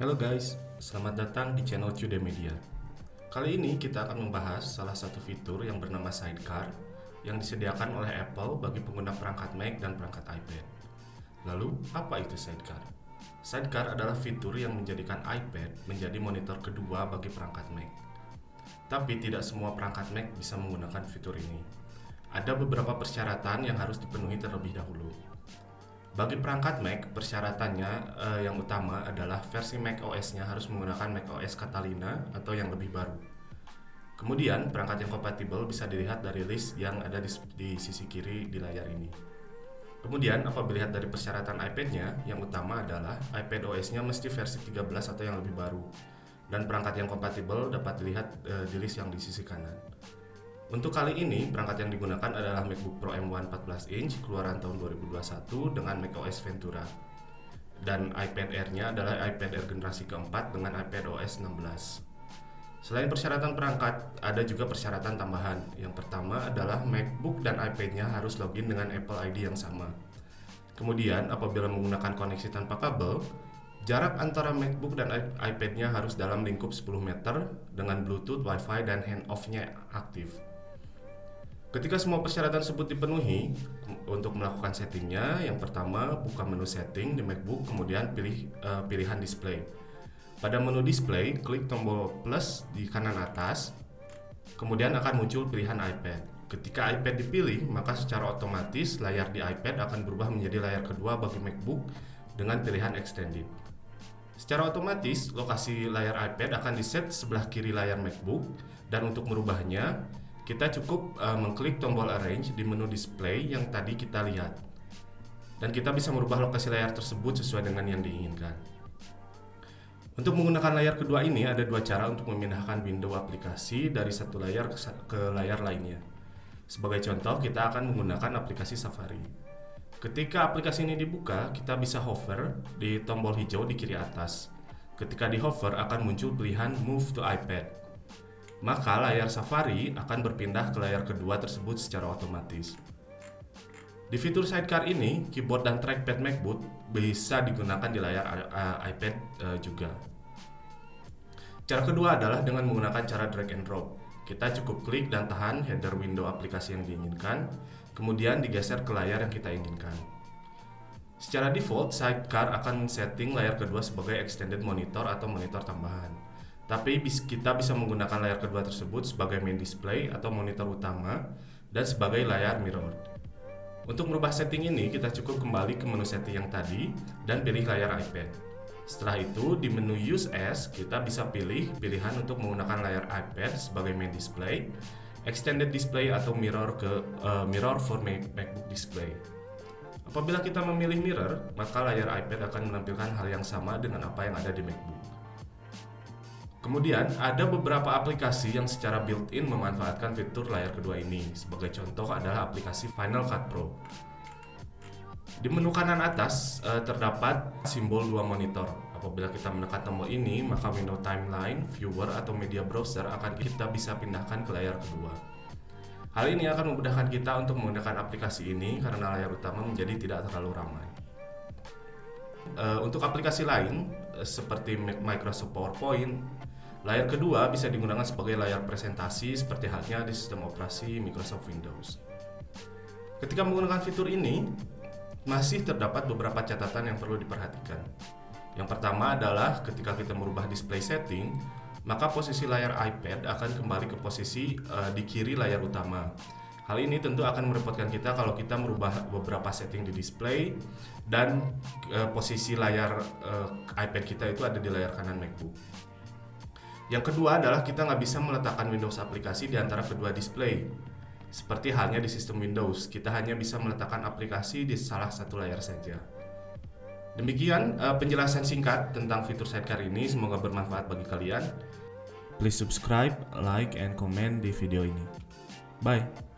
Halo guys, selamat datang di channel Cude Media. Kali ini kita akan membahas salah satu fitur yang bernama Sidecar yang disediakan oleh Apple bagi pengguna perangkat Mac dan perangkat iPad. Lalu, apa itu Sidecar? Sidecar adalah fitur yang menjadikan iPad menjadi monitor kedua bagi perangkat Mac. Tapi tidak semua perangkat Mac bisa menggunakan fitur ini. Ada beberapa persyaratan yang harus dipenuhi terlebih dahulu. Bagi perangkat Mac, persyaratannya yang utama adalah versi Mac OS-nya harus menggunakan Mac OS Catalina atau yang lebih baru. Kemudian, perangkat yang kompatibel bisa dilihat dari list yang ada di sisi kiri di layar ini. Kemudian, apabila dilihat dari persyaratan iPad-nya, yang utama adalah iPad OS-nya mesti versi 13 atau yang lebih baru. Dan perangkat yang kompatibel dapat dilihat di list yang di sisi kanan. Untuk kali ini, perangkat yang digunakan adalah MacBook Pro M1 14 inch keluaran tahun 2021 dengan macOS Ventura. Dan iPad Air-nya adalah iPad Air generasi keempat dengan iPad OS 16. Selain persyaratan perangkat, ada juga persyaratan tambahan. Yang pertama adalah MacBook dan iPad-nya harus login dengan Apple ID yang sama. Kemudian, apabila menggunakan koneksi tanpa kabel, jarak antara MacBook dan iPad-nya harus dalam lingkup 10 meter dengan Bluetooth, Wi-Fi, dan handoff-nya aktif. Ketika semua persyaratan tersebut dipenuhi, untuk melakukan settingnya, yang pertama buka menu setting di MacBook, kemudian pilih pilihan display. Pada menu display, klik tombol plus di kanan atas, kemudian akan muncul pilihan iPad. Ketika iPad dipilih, maka secara otomatis layar di iPad akan berubah menjadi layar kedua bagi MacBook dengan pilihan extended. Secara otomatis, lokasi layar iPad akan diset sebelah kiri layar MacBook, dan untuk merubahnya, kita cukup mengklik tombol arrange di menu display yang tadi kita lihat. Dan kita bisa merubah lokasi layar tersebut sesuai dengan yang diinginkan. Untuk menggunakan layar kedua ini, ada dua cara untuk memindahkan window aplikasi dari satu layar ke layar lainnya. Sebagai contoh, kita akan menggunakan aplikasi Safari. Ketika aplikasi ini dibuka, kita bisa hover di tombol hijau di kiri atas. Ketika di hover, akan muncul pilihan Move to iPad. Maka layar Safari akan berpindah ke layar kedua tersebut secara otomatis. Di fitur Sidecar ini, keyboard dan trackpad MacBook bisa digunakan di layar iPad juga. Cara kedua adalah dengan menggunakan cara drag and drop. Kita cukup klik dan tahan header window aplikasi yang diinginkan, kemudian digeser ke layar yang kita inginkan. Secara default, Sidecar akan setting layar kedua sebagai extended monitor atau monitor tambahan. Tapi kita bisa menggunakan layar kedua tersebut sebagai main display atau monitor utama dan sebagai layar mirror. Untuk merubah setting ini, kita cukup kembali ke menu setting yang tadi dan pilih layar iPad. Setelah itu, di menu Use As, kita bisa pilih pilihan untuk menggunakan layar iPad sebagai main display, extended display atau mirror for MacBook display. Apabila kita memilih mirror, maka layar iPad akan menampilkan hal yang sama dengan apa yang ada di MacBook. Kemudian, ada beberapa aplikasi yang secara built-in memanfaatkan fitur layar kedua ini. Sebagai contoh adalah aplikasi Final Cut Pro. Di menu kanan atas terdapat simbol dua monitor. Apabila kita menekan tombol ini, maka window timeline, viewer, atau media browser akan kita bisa pindahkan ke layar kedua. Hal ini akan memudahkan kita untuk menggunakan aplikasi ini karena layar utama menjadi tidak terlalu ramai. Untuk aplikasi lain, seperti Microsoft PowerPoint, layar kedua bisa digunakan sebagai layar presentasi seperti halnya di sistem operasi Microsoft Windows. Ketika menggunakan fitur ini, masih terdapat beberapa catatan yang perlu diperhatikan. Yang pertama adalah ketika kita merubah display setting, maka posisi layar iPad akan kembali ke posisi di kiri layar utama. Hal ini tentu akan merepotkan kita kalau kita merubah beberapa setting di display dan posisi layar iPad kita itu ada di layar kanan MacBook. Yang kedua adalah kita nggak bisa meletakkan Windows aplikasi di antara kedua display. Seperti halnya di sistem Windows, kita hanya bisa meletakkan aplikasi di salah satu layar saja. Demikian penjelasan singkat tentang fitur Sidecar ini, semoga bermanfaat bagi kalian. Please subscribe, like, and comment di video ini. Bye!